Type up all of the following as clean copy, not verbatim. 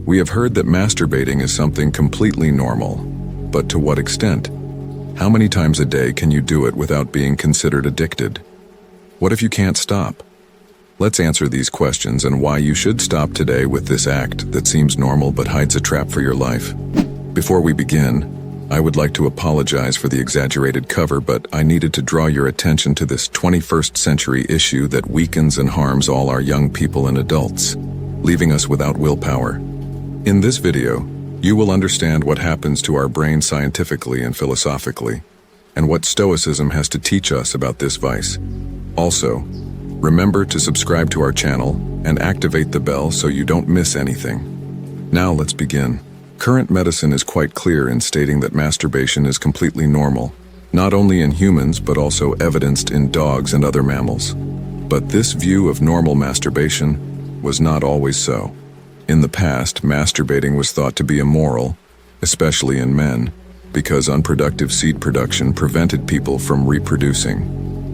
We have heard that masturbating is something completely normal, but to what extent? How many times a day can you do it without being considered addicted? What if you can't stop? Let's answer these questions and why you should stop today with this act that seems normal but hides a trap for your life. Before we begin, I would like to apologize for the exaggerated cover, but I needed to draw your attention to this 21st century issue that weakens and harms all our young people and adults, leaving us without willpower. In this video, you will understand what happens to our brain scientifically and philosophically, and what Stoicism has to teach us about this vice. Also, remember to subscribe to our channel and activate the bell so you don't miss anything. Now let's begin. Current medicine is quite clear in stating that masturbation is completely normal, not only in humans but also evidenced in dogs and other mammals. But this view of normal masturbation was not always so. In the past, masturbating was thought to be immoral, especially in men, because unproductive seed production prevented people from reproducing.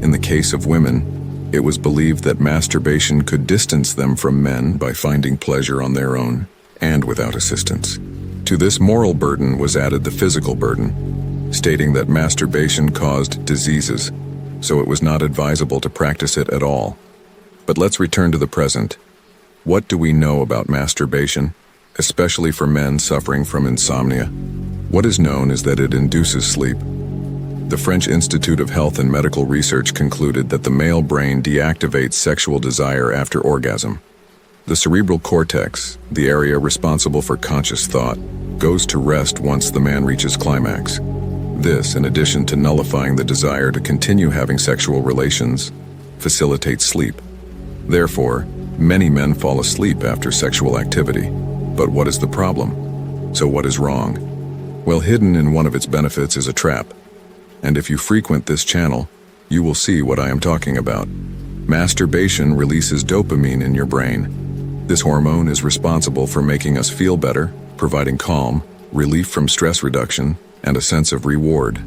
In the case of women, it was believed that masturbation could distance them from men by finding pleasure on their own and without assistance. To this moral burden was added the physical burden, stating that masturbation caused diseases, so it was not advisable to practice it at all. But let's return to the present. What do we know about masturbation, especially for men suffering from insomnia? What is known is that it induces sleep. The French Institute of Health and Medical Research concluded that the male brain deactivates sexual desire after orgasm. The cerebral cortex, the area responsible for conscious thought, goes to rest once the man reaches climax. This, in addition to nullifying the desire to continue having sexual relations, facilitates sleep. Therefore, many men fall asleep after sexual activity. But what is the problem? So what is wrong? Well, hidden in one of its benefits is a trap. And if you frequent this channel, you will see what I am talking about. Masturbation releases dopamine in your brain. This hormone is responsible for making us feel better, providing calm, relief from stress reduction, and a sense of reward.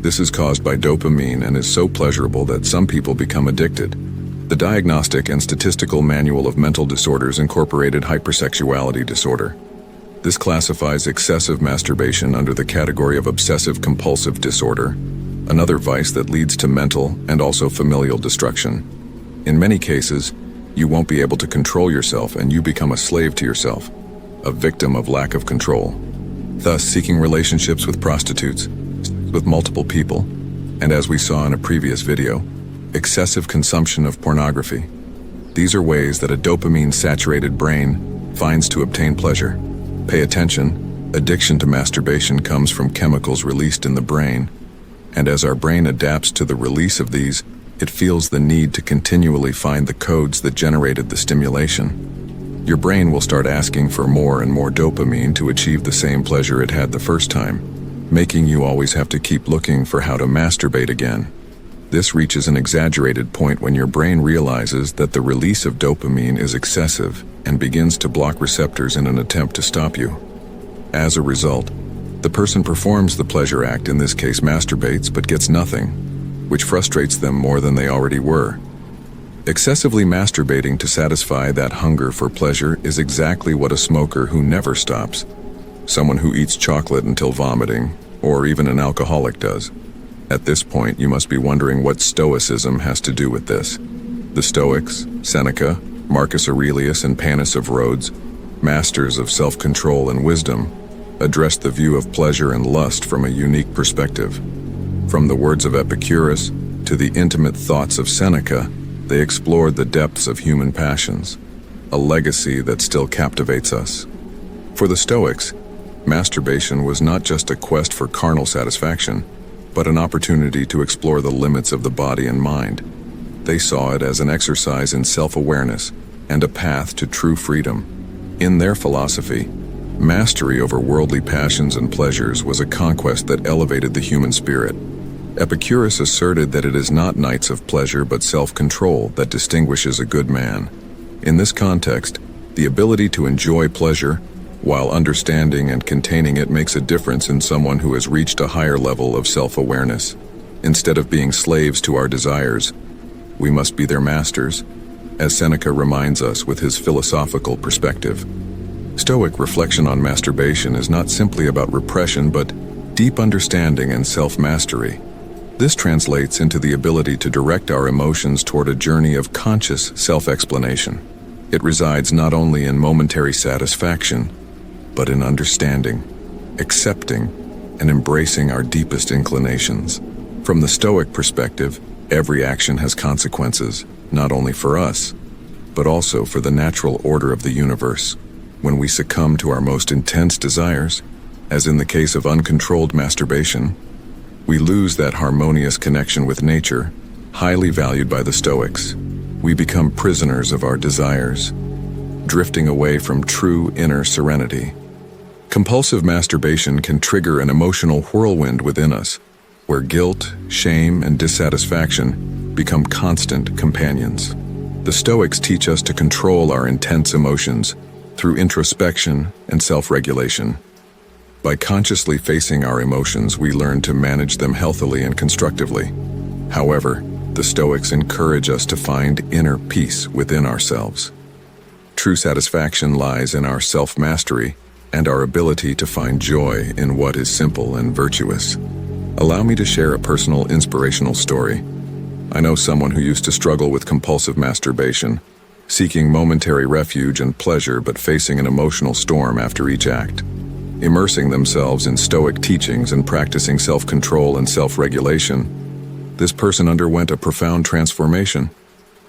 This is caused by dopamine and is so pleasurable that some people become addicted. The Diagnostic and Statistical Manual of Mental Disorders incorporated hypersexuality disorder. This classifies excessive masturbation under the category of obsessive-compulsive disorder, another vice that leads to mental and also familial destruction. In many cases, you won't be able to control yourself and you become a slave to yourself, a victim of lack of control. Thus, seeking relationships with prostitutes, with multiple people, and as we saw in a previous video, excessive consumption of pornography. These are ways that a dopamine-saturated brain finds to obtain pleasure. Pay attention, addiction to masturbation comes from chemicals released in the brain, and as our brain adapts to the release of these, it feels the need to continually find the codes that generated the stimulation. Your brain will start asking for more and more dopamine to achieve the same pleasure it had the first time, making you always have to keep looking for how to masturbate again. This reaches an exaggerated point when your brain realizes that the release of dopamine is excessive and begins to block receptors in an attempt to stop you. As a result, the person performs the pleasure act, in this case masturbates, but gets nothing, which frustrates them more than they already were. Excessively masturbating to satisfy that hunger for pleasure is exactly what a smoker who never stops, someone who eats chocolate until vomiting, or even an alcoholic does. At this point, you must be wondering what Stoicism has to do with this. The Stoics, Seneca, Marcus Aurelius, and Panis of Rhodes, masters of self-control and wisdom, addressed the view of pleasure and lust from a unique perspective. From the words of Epicurus to the intimate thoughts of Seneca, they explored the depths of human passions, a legacy that still captivates us. For the Stoics, masturbation was not just a quest for carnal satisfaction, but an opportunity to explore the limits of the body and mind. They saw it as an exercise in self-awareness and a path to true freedom. In their philosophy, mastery over worldly passions and pleasures was a conquest that elevated the human spirit. Epicurus asserted that it is not nights of pleasure but self-control that distinguishes a good man. In this context, the ability to enjoy pleasure while understanding and containing it makes a difference in someone who has reached a higher level of self-awareness. Instead of being slaves to our desires, we must be their masters, as Seneca reminds us with his philosophical perspective. Stoic reflection on masturbation is not simply about repression, but deep understanding and self-mastery. This translates into the ability to direct our emotions toward a journey of conscious self-explanation. It resides not only in momentary satisfaction, but in understanding, accepting, and embracing our deepest inclinations. From the Stoic perspective, every action has consequences, not only for us, but also for the natural order of the universe. When we succumb to our most intense desires, as in the case of uncontrolled masturbation, we lose that harmonious connection with nature, highly valued by the Stoics. We become prisoners of our desires, drifting away from true inner serenity. Compulsive masturbation can trigger an emotional whirlwind within us, where guilt, shame, and dissatisfaction become constant companions. The Stoics teach us to control our intense emotions through introspection and self-regulation. By consciously facing our emotions, we learn to manage them healthily and constructively. However, the Stoics encourage us to find inner peace within ourselves. True satisfaction lies in our self-mastery and our ability to find joy in what is simple and virtuous. Allow me to share a personal inspirational story. I know someone who used to struggle with compulsive masturbation, seeking momentary refuge and pleasure but facing an emotional storm after each act. Immersing themselves in Stoic teachings and practicing self-control and self-regulation, this person underwent a profound transformation.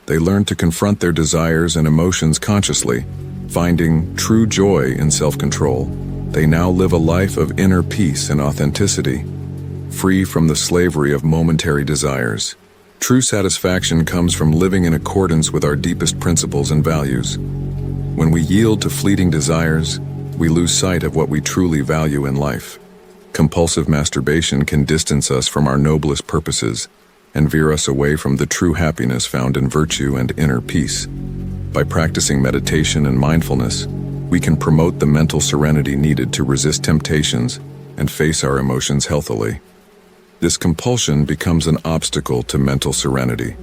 They learned to confront their desires and emotions consciously, finding true joy in self-control. They now live a life of inner peace and authenticity, free from the slavery of momentary desires. True satisfaction comes from living in accordance with our deepest principles and values. When we yield to fleeting desires, we lose sight of what we truly value in life. Compulsive masturbation can distance us from our noblest purposes and veer us away from the true happiness found in virtue and inner peace. By practicing meditation and mindfulness, we can promote the mental serenity needed to resist temptations and face our emotions healthily. This compulsion becomes an obstacle to mental serenity,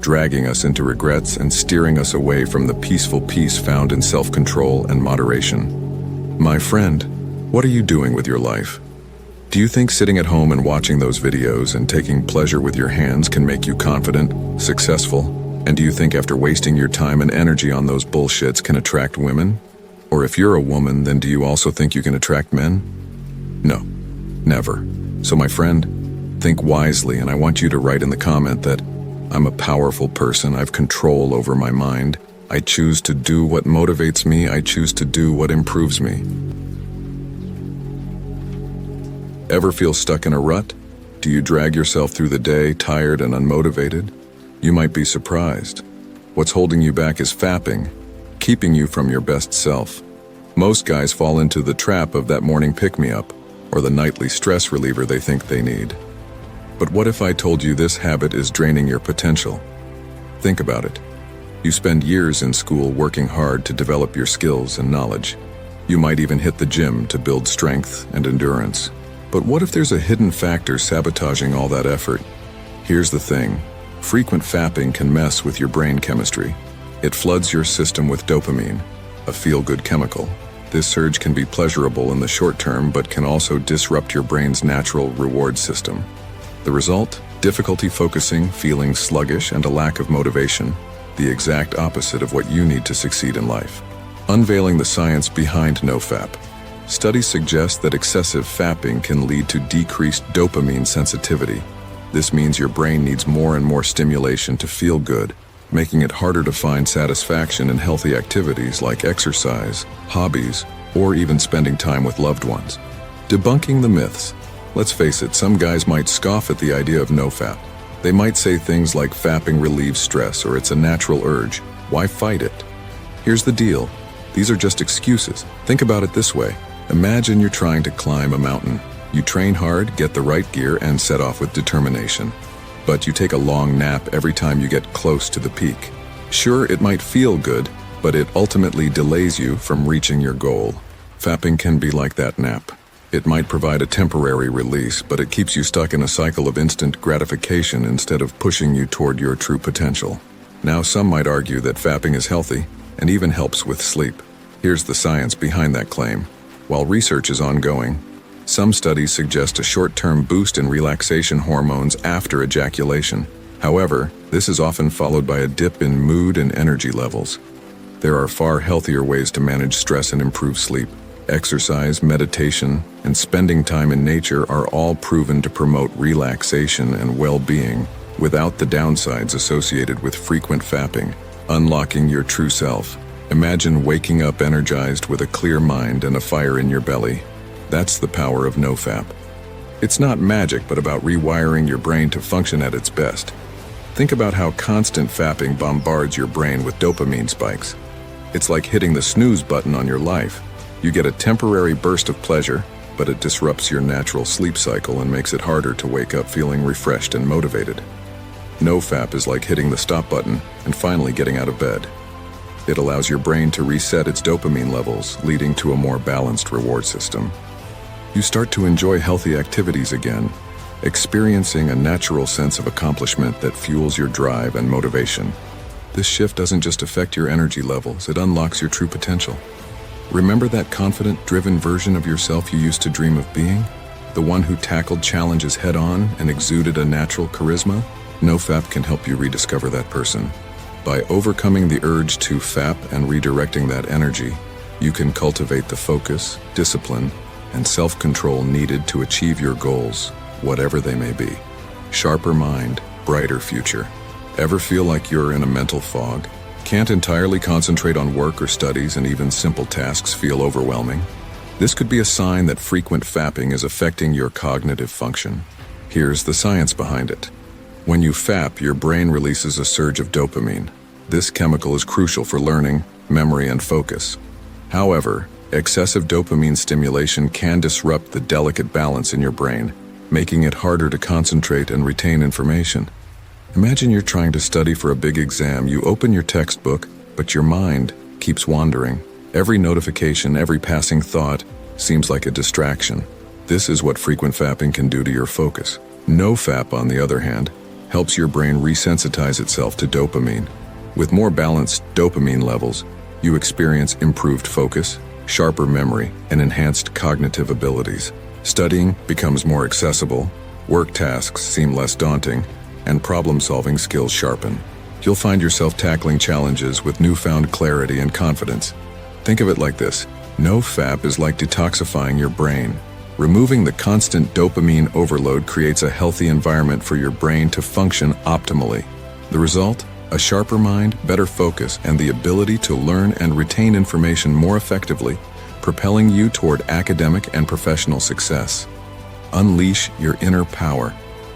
dragging us into regrets and steering us away from the peaceful peace found in self-control and moderation. My friend, what are you doing with your life? Do you think sitting at home and watching those videos and taking pleasure with your hands can make you confident, successful? And do you think after wasting your time and energy on those bullshits can attract women? Or if you're a woman, then do you also think you can attract men? No, never. So my friend, think wisely, and I want you to write in the comment that I'm a powerful person, I've control over my mind, I choose to do what motivates me, I choose to do what improves me. Ever feel stuck in a rut? Do you drag yourself through the day, tired and unmotivated? You might be surprised. What's holding you back is fapping, keeping you from your best self. Most guys fall into the trap of that morning pick-me-up, or the nightly stress reliever they think they need. But what if I told you this habit is draining your potential? Think about it. You spend years in school working hard to develop your skills and knowledge. You might even hit the gym to build strength and endurance. But what if there's a hidden factor sabotaging all that effort? Here's the thing. Frequent fapping can mess with your brain chemistry. It floods your system with dopamine, a feel-good chemical. This surge can be pleasurable in the short term, but can also disrupt your brain's natural reward system. The result? Difficulty focusing, feeling sluggish, and a lack of motivation, the exact opposite of what you need to succeed in life. Unveiling the science behind NoFap. Studies suggest that excessive fapping can lead to decreased dopamine sensitivity. This means your brain needs more and more stimulation to feel good, making it harder to find satisfaction in healthy activities like exercise, hobbies, or even spending time with loved ones. Debunking the myths. Let's face it, some guys might scoff at the idea of NoFap. They might say things like fapping relieves stress or it's a natural urge. Why fight it? Here's the deal. These are just excuses. Think about it this way. Imagine you're trying to climb a mountain. You train hard, get the right gear, and set off with determination. But you take a long nap every time you get close to the peak. Sure, it might feel good, but it ultimately delays you from reaching your goal. Fapping can be like that nap. It might provide a temporary release, but it keeps you stuck in a cycle of instant gratification instead of pushing you toward your true potential. Now, some might argue that fapping is healthy and even helps with sleep. Here's the science behind that claim. While research is ongoing, some studies suggest a short-term boost in relaxation hormones after ejaculation. However, this is often followed by a dip in mood and energy levels. There are far healthier ways to manage stress and improve sleep. Exercise, meditation, and spending time in nature are all proven to promote relaxation and well-being without the downsides associated with frequent fapping. Unlocking your true self. Imagine waking up energized with a clear mind and a fire in your belly. That's the power of NoFap. It's not magic, but about rewiring your brain to function at its best. Think about how constant fapping bombards your brain with dopamine spikes. It's like hitting the snooze button on your life. You get a temporary burst of pleasure, but it disrupts your natural sleep cycle and makes it harder to wake up feeling refreshed and motivated. NoFap is like hitting the stop button and finally getting out of bed. It allows your brain to reset its dopamine levels, leading to a more balanced reward system. You start to enjoy healthy activities again, experiencing a natural sense of accomplishment that fuels your drive and motivation. This shift doesn't just affect your energy levels, it unlocks your true potential. Remember that confident, driven version of yourself you used to dream of being? The one who tackled challenges head-on and exuded a natural charisma? NoFap can help you rediscover that person. By overcoming the urge to fap and redirecting that energy, you can cultivate the focus, discipline, and self-control needed to achieve your goals, whatever they may be. Sharper mind, brighter future. Ever feel like you're in a mental fog? Can't entirely concentrate on work or studies, and even simple tasks feel overwhelming? This could be a sign that frequent fapping is affecting your cognitive function. Here's the science behind it. When you fap, your brain releases a surge of dopamine. This chemical is crucial for learning, memory, and focus. However, excessive dopamine stimulation can disrupt the delicate balance in your brain, making it harder to concentrate and retain information. Imagine you're trying to study for a big exam. You open your textbook, but your mind keeps wandering. Every notification, every passing thought seems like a distraction. This is what frequent fapping can do to your focus. NoFap, on the other hand, helps your brain resensitize itself to dopamine. With more balanced dopamine levels, you experience improved focus, sharper memory, and enhanced cognitive abilities. Studying becomes more accessible, work tasks seem less daunting, and problem-solving skills sharpen. You'll find yourself tackling challenges with newfound clarity and confidence. Think of it like this. NoFap is like detoxifying your brain. Removing the constant dopamine overload creates a healthy environment for your brain to function optimally. The result? A sharper mind, better focus, and the ability to learn and retain information more effectively, propelling you toward academic and professional success. Unleash your inner power.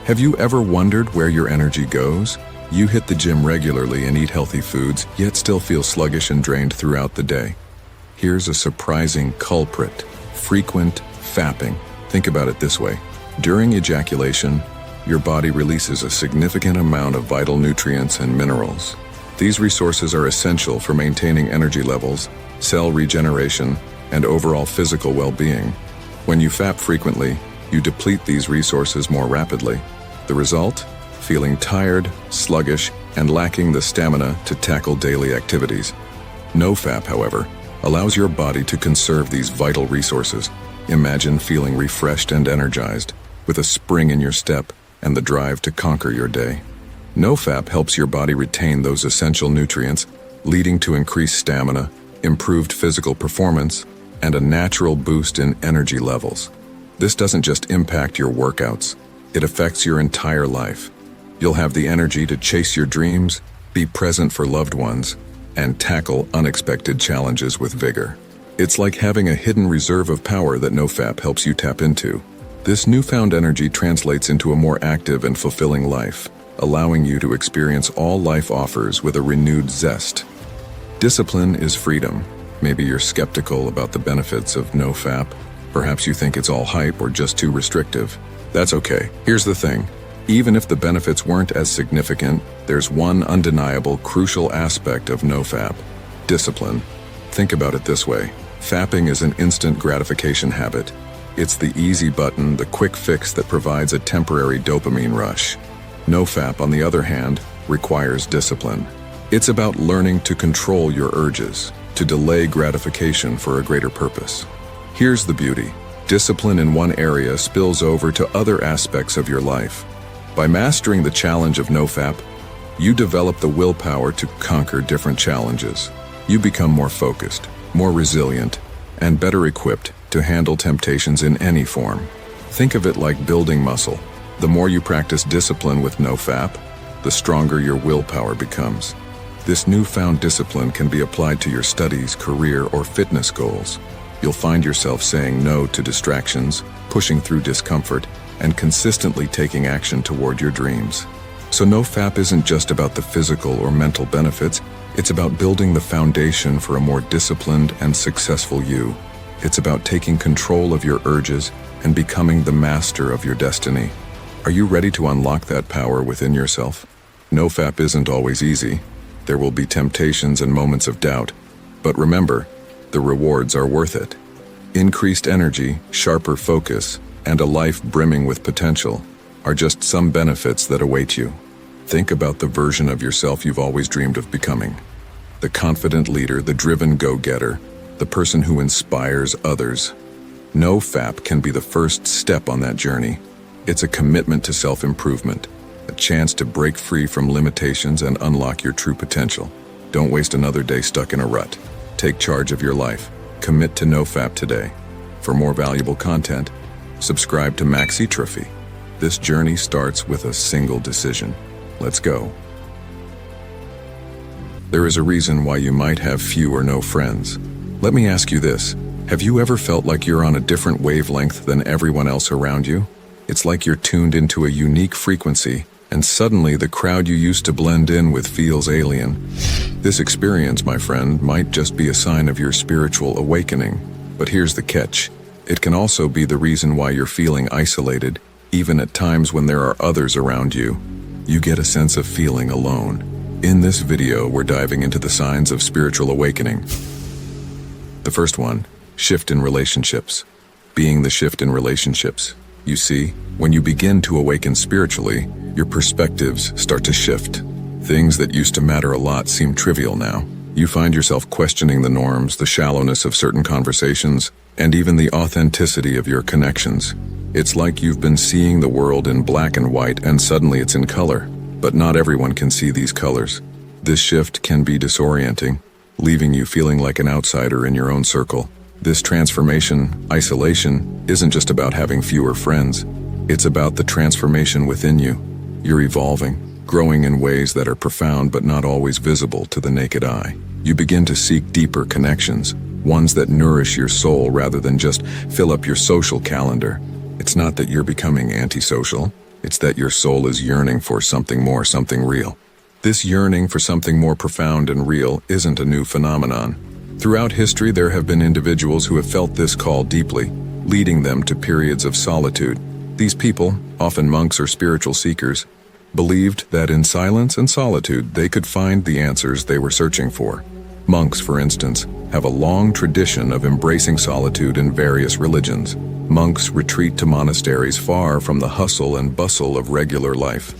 Have you ever wondered where your energy goes? You hit the gym regularly and eat healthy foods, yet still feel sluggish and drained throughout the day. Here's a surprising culprit: frequent fapping. Think about it this way. During ejaculation, your body releases a significant amount of vital nutrients and minerals. These resources are essential for maintaining energy levels, cell regeneration, and overall physical well-being. When you fap frequently, you deplete these resources more rapidly. The result? Feeling tired, sluggish, and lacking the stamina to tackle daily activities. NoFap, however, allows your body to conserve these vital resources. Imagine feeling refreshed and energized, with a spring in your step and the drive to conquer your day. NoFap helps your body retain those essential nutrients, leading to increased stamina, improved physical performance, and a natural boost in energy levels. This doesn't just impact your workouts, it affects your entire life. You'll have the energy to chase your dreams, be present for loved ones, and tackle unexpected challenges with vigor. It's like having a hidden reserve of power that NoFap helps you tap into. This newfound energy translates into a more active and fulfilling life, allowing you to experience all life offers with a renewed zest. Discipline is freedom. Maybe you're skeptical about the benefits of NoFap. Perhaps you think it's all hype or just too restrictive. That's okay. Here's the thing. Even if the benefits weren't as significant, there's one undeniable, crucial aspect of NoFap: discipline. Think about it this way. Fapping is an instant gratification habit. It's the easy button, the quick fix that provides a temporary dopamine rush. NoFap, on the other hand, requires discipline. It's about learning to control your urges, to delay gratification for a greater purpose. Here's the beauty. Discipline in one area spills over to other aspects of your life. By mastering the challenge of nofap, you develop the willpower to conquer different challenges. You become more focused, more resilient, and better equipped to handle temptations in any form. Think of it like building muscle. The more you practice discipline with nofap, the stronger your willpower becomes. This newfound discipline can be applied to your studies, career, or fitness goals. You'll find yourself saying no to distractions, pushing through discomfort, and consistently taking action toward your dreams. So nofap isn't just about the physical or mental benefits, it's about building the foundation for a more disciplined and successful you. It's about taking control of your urges and becoming the master of your destiny. Are you ready to unlock that power within yourself? Nofap isn't always easy. There will be temptations and moments of doubt. But remember, the rewards are worth it. Increased energy, sharper focus, and a life brimming with potential are just some benefits that await you. Think about the version of yourself you've always dreamed of becoming. The confident leader, the driven go-getter, the person who inspires others. Nofap can be the first step on that journey. It's a commitment to self-improvement, a chance to break free from limitations and unlock your true potential. Don't waste another day stuck in a rut. Take charge of your life. Commit to nofap today. For more valuable content, subscribe to Maxitrophy. This journey starts with a single decision. Let's go. There is a reason why you might have few or no friends. Let me ask you this. Have you ever felt like you're on a different wavelength than everyone else around you? It's like you're tuned into a unique frequency, and suddenly the crowd you used to blend in with feels alien. This experience, my friend, might just be a sign of your spiritual awakening. But here's the catch. It can also be the reason why you're feeling isolated, even at times when there are others around you. You get a sense of feeling alone. In this video, we're diving into the signs of spiritual awakening. The first one, shift in relationships. Being the shift in relationships. You see, when you begin to awaken spiritually, your perspectives start to shift. Things that used to matter a lot seem trivial now. You find yourself questioning the norms, the shallowness of certain conversations, and even the authenticity of your connections. It's like you've been seeing the world in black and white, and suddenly it's in color. But not everyone can see these colors. This shift can be disorienting, leaving you feeling like an outsider in your own circle. This transformation, isolation, isn't just about having fewer friends. It's about the transformation within you. You're evolving, growing in ways that are profound but not always visible to the naked eye. You begin to seek deeper connections, ones that nourish your soul rather than just fill up your social calendar. It's not that you're becoming antisocial, it's that your soul is yearning for something more, something real. This yearning for something more profound and real isn't a new phenomenon. Throughout history, there have been individuals who have felt this call deeply, leading them to periods of solitude. These people, often monks or spiritual seekers, believed that in silence and solitude they could find the answers they were searching for. Monks, for instance, have a long tradition of embracing solitude in various religions. Monks retreat to monasteries far from the hustle and bustle of regular life.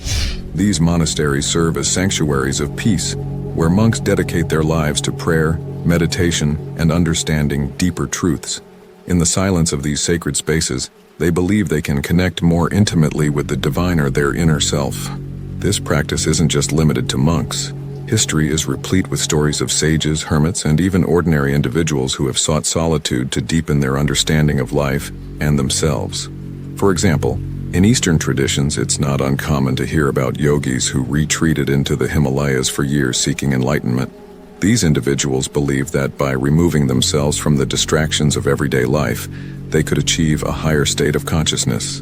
These monasteries serve as sanctuaries of peace, where monks dedicate their lives to prayer, meditation, and understanding deeper truths. In the silence of these sacred spaces, they believe they can connect more intimately with the divine or their inner self. This practice isn't just limited to monks. History is replete with stories of sages, hermits, and even ordinary individuals who have sought solitude to deepen their understanding of life and themselves. For example, in Eastern traditions, it's not uncommon to hear about yogis who retreated into the Himalayas for years seeking enlightenment. These individuals believe that by removing themselves from the distractions of everyday life, they could achieve a higher state of consciousness.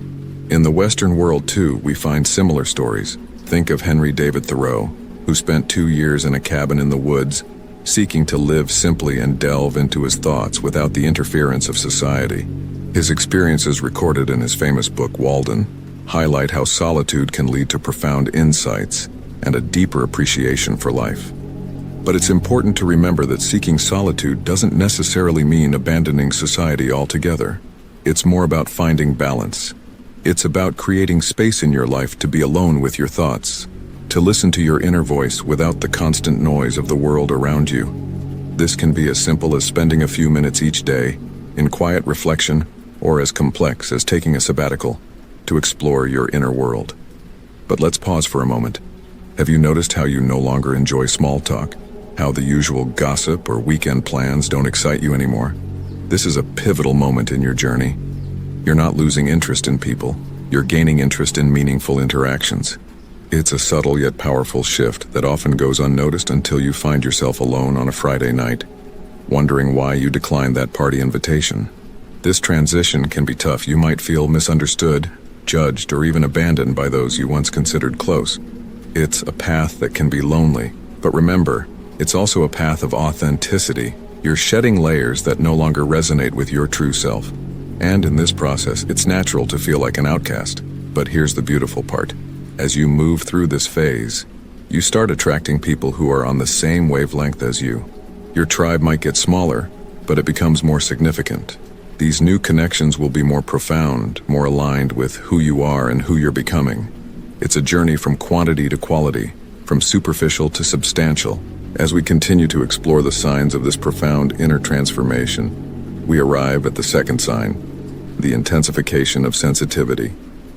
In the Western world, too, we find similar stories. Think of Henry David Thoreau, who spent 2 years in a cabin in the woods, seeking to live simply and delve into his thoughts without the interference of society. His experiences, recorded in his famous book, Walden, highlight how solitude can lead to profound insights and a deeper appreciation for life. But it's important to remember that seeking solitude doesn't necessarily mean abandoning society altogether. It's more about finding balance. It's about creating space in your life to be alone with your thoughts, to listen to your inner voice without the constant noise of the world around you. This can be as simple as spending a few minutes each day in quiet reflection, or as complex as taking a sabbatical to explore your inner world. But let's pause for a moment. Have you noticed how you no longer enjoy small talk? How the usual gossip or weekend plans don't excite you anymore? This is a pivotal moment in your journey. You're not losing interest in people. You're gaining interest in meaningful interactions. It's a subtle yet powerful shift that often goes unnoticed until you find yourself alone on a Friday night, wondering why you declined that party invitation. This transition can be tough. You might feel misunderstood, judged, or even abandoned by those you once considered close. It's a path that can be lonely, but remember, it's also a path of authenticity. You're shedding layers that no longer resonate with your true self. And in this process, it's natural to feel like an outcast. But here's the beautiful part. As you move through this phase, you start attracting people who are on the same wavelength as you. Your tribe might get smaller, but it becomes more significant. These new connections will be more profound, more aligned with who you are and who you're becoming. It's a journey from quantity to quality, from superficial to substantial. As we continue to explore the signs of this profound inner transformation, we arrive at the second sign, the intensification of sensitivity.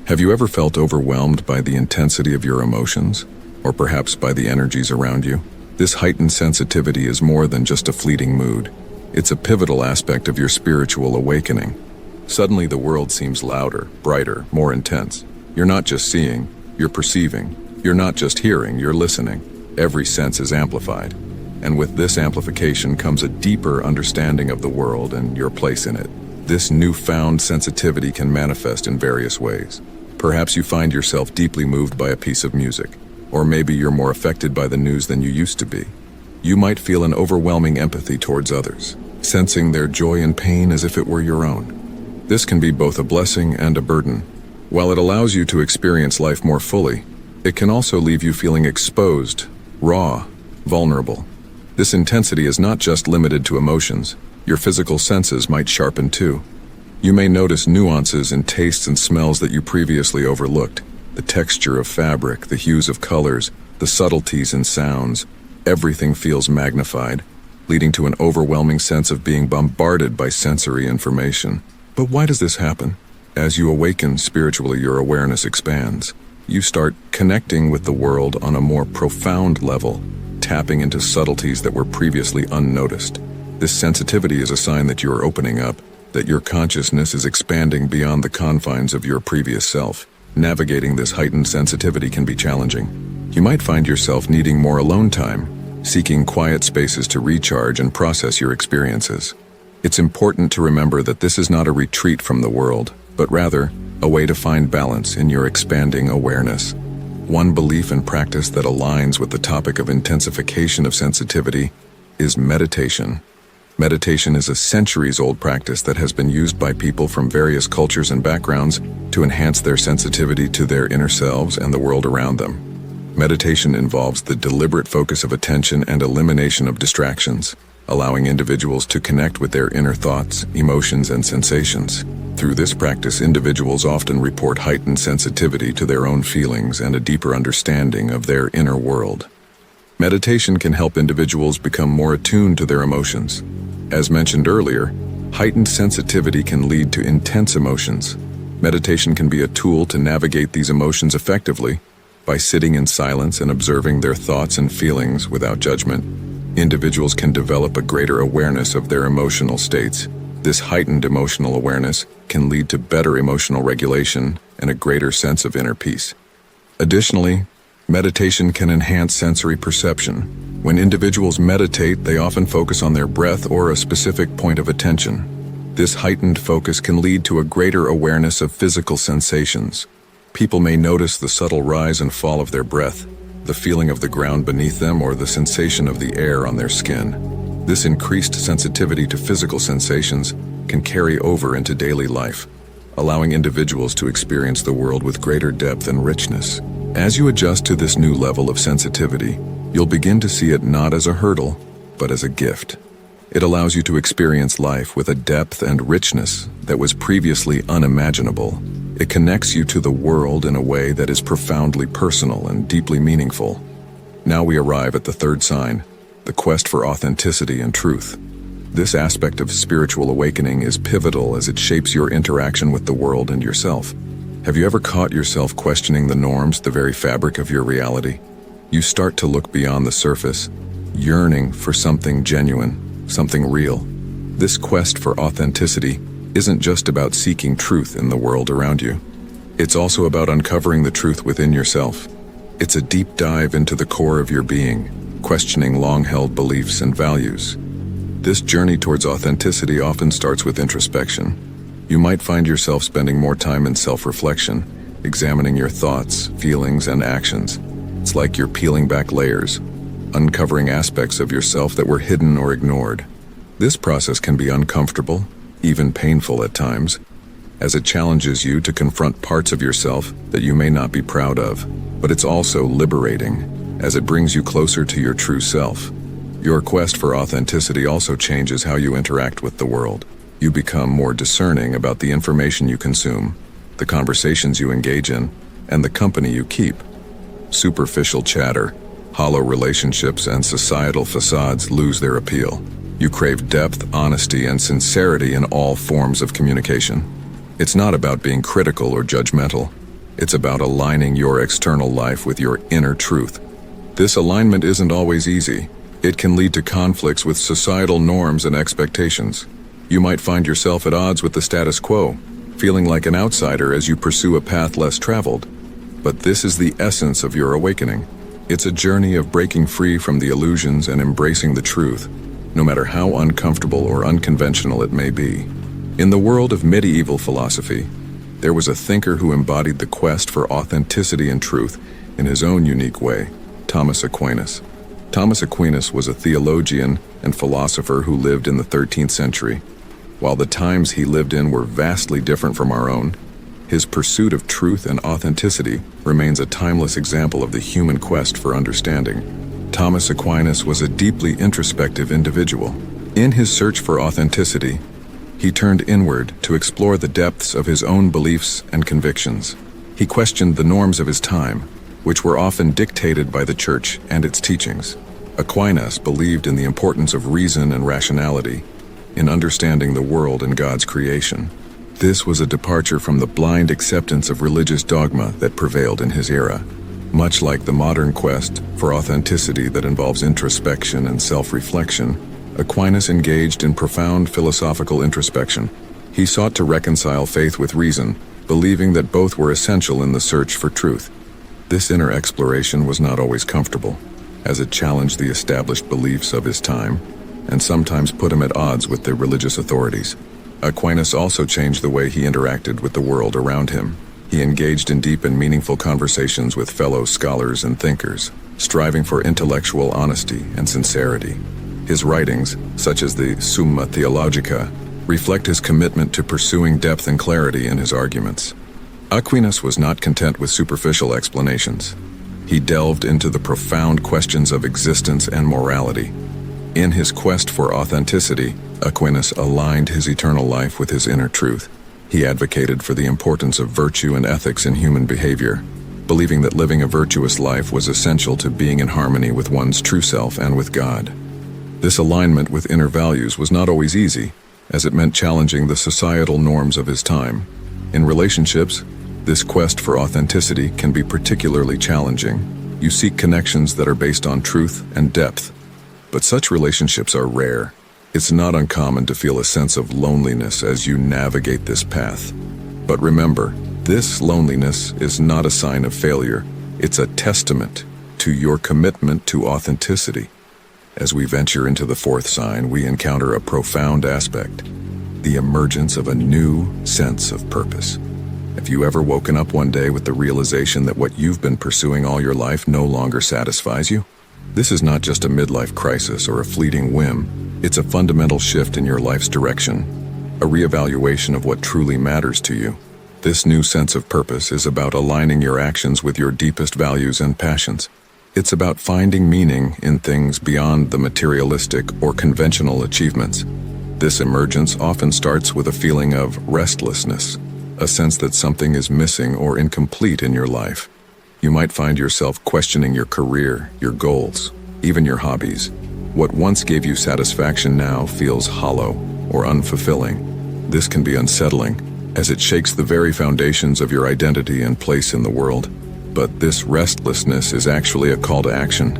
Have you ever felt overwhelmed by the intensity of your emotions, or perhaps by the energies around you? This heightened sensitivity is more than just a fleeting mood. It's a pivotal aspect of your spiritual awakening. Suddenly the world seems louder, brighter, more intense. You're not just seeing, you're perceiving. You're not just hearing, you're listening. Every sense is amplified. And with this amplification comes a deeper understanding of the world and your place in it. This newfound sensitivity can manifest in various ways. Perhaps you find yourself deeply moved by a piece of music, or maybe you're more affected by the news than you used to be. You might feel an overwhelming empathy towards others, sensing their joy and pain as if it were your own. This can be both a blessing and a burden. While it allows you to experience life more fully, it can also leave you feeling exposed, raw, vulnerable. This intensity is not just limited to emotions. Your physical senses might sharpen too. You may notice nuances in tastes and smells that you previously overlooked. The texture of fabric, the hues of colors, the subtleties in sounds. Everything feels magnified, leading to an overwhelming sense of being bombarded by sensory information. But why does this happen? As you awaken spiritually, your awareness expands. You start connecting with the world on a more profound level, tapping into subtleties that were previously unnoticed. This sensitivity is a sign that you're opening up, that your consciousness is expanding beyond the confines of your previous self. Navigating this heightened sensitivity can be challenging. You might find yourself needing more alone time, seeking quiet spaces to recharge and process your experiences. It's important to remember that this is not a retreat from the world, but rather a way to find balance in your expanding awareness. One belief and practice that aligns with the topic of intensification of sensitivity is meditation. Meditation is a centuries-old practice that has been used by people from various cultures and backgrounds to enhance their sensitivity to their inner selves and the world around them. Meditation involves the deliberate focus of attention and elimination of distractions, allowing individuals to connect with their inner thoughts, emotions, and sensations. Through this practice, individuals often report heightened sensitivity to their own feelings and a deeper understanding of their inner world. Meditation can help individuals become more attuned to their emotions. As mentioned earlier, heightened sensitivity can lead to intense emotions. Meditation can be a tool to navigate these emotions effectively. By sitting in silence and observing their thoughts and feelings without judgment, individuals can develop a greater awareness of their emotional states. This heightened emotional awareness can lead to better emotional regulation and a greater sense of inner peace. Additionally, meditation can enhance sensory perception. When individuals meditate, they often focus on their breath or a specific point of attention. This heightened focus can lead to a greater awareness of physical sensations. People may notice the subtle rise and fall of their breath, the feeling of the ground beneath them, or the sensation of the air on their skin. This increased sensitivity to physical sensations can carry over into daily life, allowing individuals to experience the world with greater depth and richness. As you adjust to this new level of sensitivity, you'll begin to see it not as a hurdle, but as a gift. It allows you to experience life with a depth and richness that was previously unimaginable. It connects you to the world in a way that is profoundly personal and deeply meaningful. Now we arrive at the third sign, the quest for authenticity and truth. This aspect of spiritual awakening is pivotal as it shapes your interaction with the world and yourself. Have you ever caught yourself questioning the norms, the very fabric of your reality? You start to look beyond the surface, yearning for something genuine, something real. This quest for authenticity isn't just about seeking truth in the world around you. It's also about uncovering the truth within yourself. It's a deep dive into the core of your being, questioning long-held beliefs and values. This journey towards authenticity often starts with introspection. You might find yourself spending more time in self-reflection, examining your thoughts, feelings, and actions. It's like you're peeling back layers, uncovering aspects of yourself that were hidden or ignored. This process can be uncomfortable, even painful at times, as it challenges you to confront parts of yourself that you may not be proud of. But it's also liberating, as it brings you closer to your true self. Your quest for authenticity also changes how you interact with the world. You become more discerning about the information you consume, the conversations you engage in, and the company you keep. Superficial chatter, hollow relationships, and societal facades lose their appeal. You crave depth, honesty, and sincerity in all forms of communication. It's not about being critical or judgmental. It's about aligning your external life with your inner truth. This alignment isn't always easy. It can lead to conflicts with societal norms and expectations. You might find yourself at odds with the status quo, feeling like an outsider as you pursue a path less traveled. But this is the essence of your awakening. It's a journey of breaking free from the illusions and embracing the truth, no matter how uncomfortable or unconventional it may be. In the world of medieval philosophy, there was a thinker who embodied the quest for authenticity and truth in his own unique way, Thomas Aquinas. Thomas Aquinas was a theologian and philosopher who lived in the 13th century. While the times he lived in were vastly different from our own, his pursuit of truth and authenticity remains a timeless example of the human quest for understanding. Thomas Aquinas was a deeply introspective individual. In his search for authenticity, he turned inward to explore the depths of his own beliefs and convictions. He questioned the norms of his time, which were often dictated by the church and its teachings. Aquinas believed in the importance of reason and rationality in understanding the world and God's creation. This was a departure from the blind acceptance of religious dogma that prevailed in his era. Much like the modern quest for authenticity that involves introspection and self-reflection, Aquinas engaged in profound philosophical introspection. He sought to reconcile faith with reason, believing that both were essential in the search for truth. This inner exploration was not always comfortable, as it challenged the established beliefs of his time, and sometimes put him at odds with the religious authorities. Aquinas also changed the way he interacted with the world around him. He engaged in deep and meaningful conversations with fellow scholars and thinkers, striving for intellectual honesty and sincerity. His writings, such as the Summa Theologica, reflect his commitment to pursuing depth and clarity in his arguments. Aquinas was not content with superficial explanations. He delved into the profound questions of existence and morality. In his quest for authenticity, Aquinas aligned his eternal life with his inner truth. He advocated for the importance of virtue and ethics in human behavior, believing that living a virtuous life was essential to being in harmony with one's true self and with God. This alignment with inner values was not always easy, as it meant challenging the societal norms of his time. In relationships, this quest for authenticity can be particularly challenging. You seek connections that are based on truth and depth, but such relationships are rare. It's not uncommon to feel a sense of loneliness as you navigate this path. But remember, this loneliness is not a sign of failure. It's a testament to your commitment to authenticity. As we venture into the fourth sign, we encounter a profound aspect, the emergence of a new sense of purpose. Have you ever woken up one day with the realization that what you've been pursuing all your life no longer satisfies you? This is not just a midlife crisis or a fleeting whim. It's a fundamental shift in your life's direction, a reevaluation of what truly matters to you. This new sense of purpose is about aligning your actions with your deepest values and passions. It's about finding meaning in things beyond the materialistic or conventional achievements. This emergence often starts with a feeling of restlessness, a sense that something is missing or incomplete in your life. You might find yourself questioning your career, your goals, even your hobbies. What once gave you satisfaction now feels hollow or unfulfilling. This can be unsettling, as it shakes the very foundations of your identity and place in the world. But this restlessness is actually a call to action,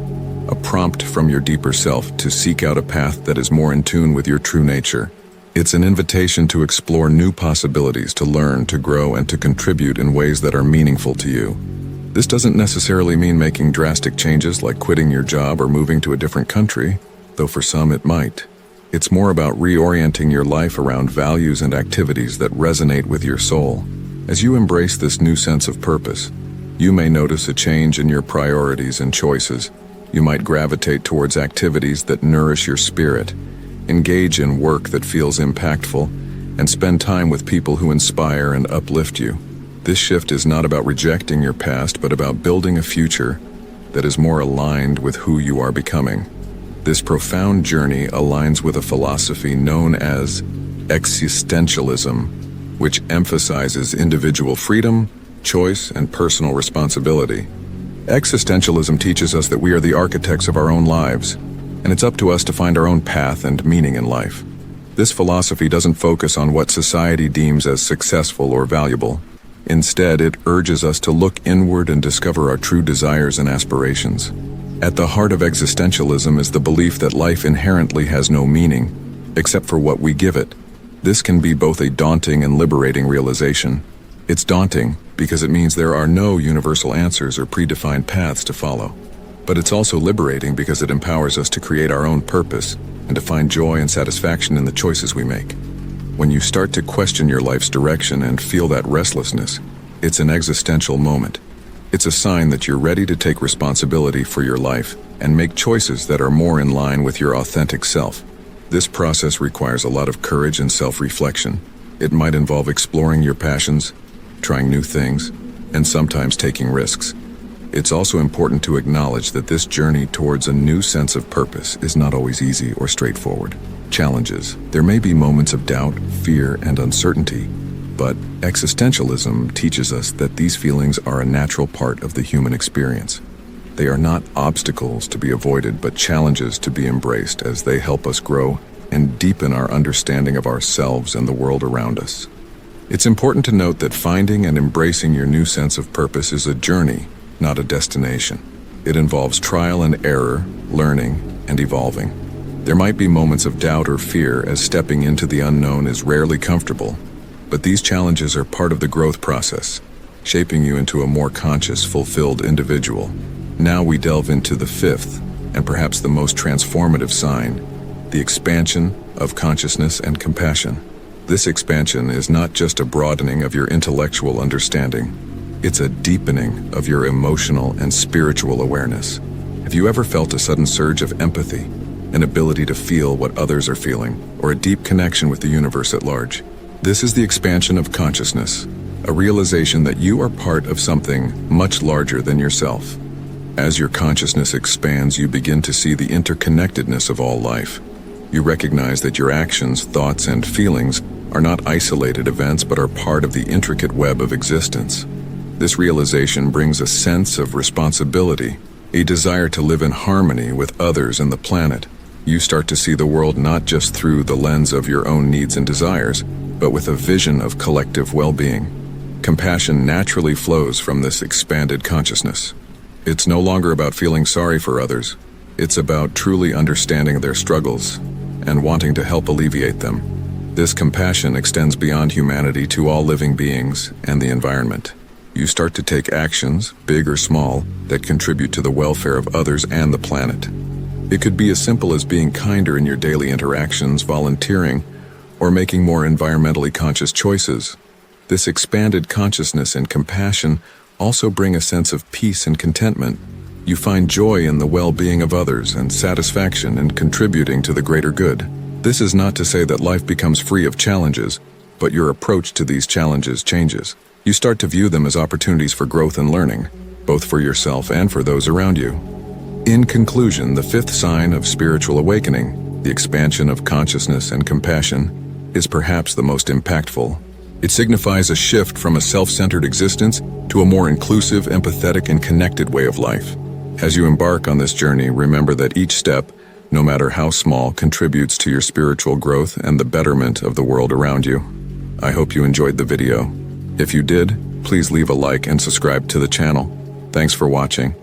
a prompt from your deeper self to seek out a path that is more in tune with your true nature. It's an invitation to explore new possibilities, to learn, to grow, and to contribute in ways that are meaningful to you. This doesn't necessarily mean making drastic changes like quitting your job or moving to a different country, though for some it might. It's more about reorienting your life around values and activities that resonate with your soul. As you embrace this new sense of purpose, you may notice a change in your priorities and choices. You might gravitate towards activities that nourish your spirit, engage in work that feels impactful, and spend time with people who inspire and uplift you. This shift is not about rejecting your past, but about building a future that is more aligned with who you are becoming. This profound journey aligns with a philosophy known as existentialism, which emphasizes individual freedom, choice, and personal responsibility. Existentialism teaches us that we are the architects of our own lives, and it's up to us to find our own path and meaning in life. This philosophy doesn't focus on what society deems as successful or valuable. Instead, it urges us to look inward and discover our true desires and aspirations. At the heart of existentialism is the belief that life inherently has no meaning, except for what we give it. This can be both a daunting and liberating realization. It's daunting because it means there are no universal answers or predefined paths to follow. But it's also liberating because it empowers us to create our own purpose and to find joy and satisfaction in the choices we make. When you start to question your life's direction and feel that restlessness, it's an existential moment. It's a sign that you're ready to take responsibility for your life and make choices that are more in line with your authentic self. This process requires a lot of courage and self-reflection. It might involve exploring your passions, trying new things, and sometimes taking risks. It's also important to acknowledge that this journey towards a new sense of purpose is not always easy or straightforward. Challenges. There may be moments of doubt, fear, and uncertainty, but existentialism teaches us that these feelings are a natural part of the human experience. They are not obstacles to be avoided, but challenges to be embraced as they help us grow and deepen our understanding of ourselves and the world around us. It's important to note that finding and embracing your new sense of purpose is a journey, not a destination. It involves trial and error, learning, and evolving. There might be moments of doubt or fear, as stepping into the unknown is rarely comfortable, but these challenges are part of the growth process, shaping you into a more conscious, fulfilled individual. Now we delve into the fifth, and perhaps the most transformative sign, the expansion of consciousness and compassion. This expansion is not just a broadening of your intellectual understanding, it's a deepening of your emotional and spiritual awareness. Have you ever felt a sudden surge of empathy, an ability to feel what others are feeling, or a deep connection with the universe at large? This is the expansion of consciousness, a realization that you are part of something much larger than yourself. As your consciousness expands, you begin to see the interconnectedness of all life. You recognize that your actions, thoughts, and feelings are not isolated events but are part of the intricate web of existence. This realization brings a sense of responsibility, a desire to live in harmony with others and the planet. You start to see the world not just through the lens of your own needs and desires, but with a vision of collective well-being. Compassion naturally flows from this expanded consciousness. It's no longer about feeling sorry for others. It's about truly understanding their struggles and wanting to help alleviate them. This compassion extends beyond humanity to all living beings and the environment. You start to take actions, big or small, that contribute to the welfare of others and the planet. It could be as simple as being kinder in your daily interactions, volunteering, or making more environmentally conscious choices. This expanded consciousness and compassion also bring a sense of peace and contentment. You find joy in the well-being of others and satisfaction in contributing to the greater good. This is not to say that life becomes free of challenges, but your approach to these challenges changes. You start to view them as opportunities for growth and learning, both for yourself and for those around you. In conclusion, the fifth sign of spiritual awakening, the expansion of consciousness and compassion, is perhaps the most impactful. It signifies a shift from a self-centered existence to a more inclusive, empathetic, and connected way of life. As you embark on this journey, remember that each step, no matter how small, contributes to your spiritual growth and the betterment of the world around you. I hope you enjoyed the video. If you did, please leave a like and subscribe to the channel. Thanks for watching.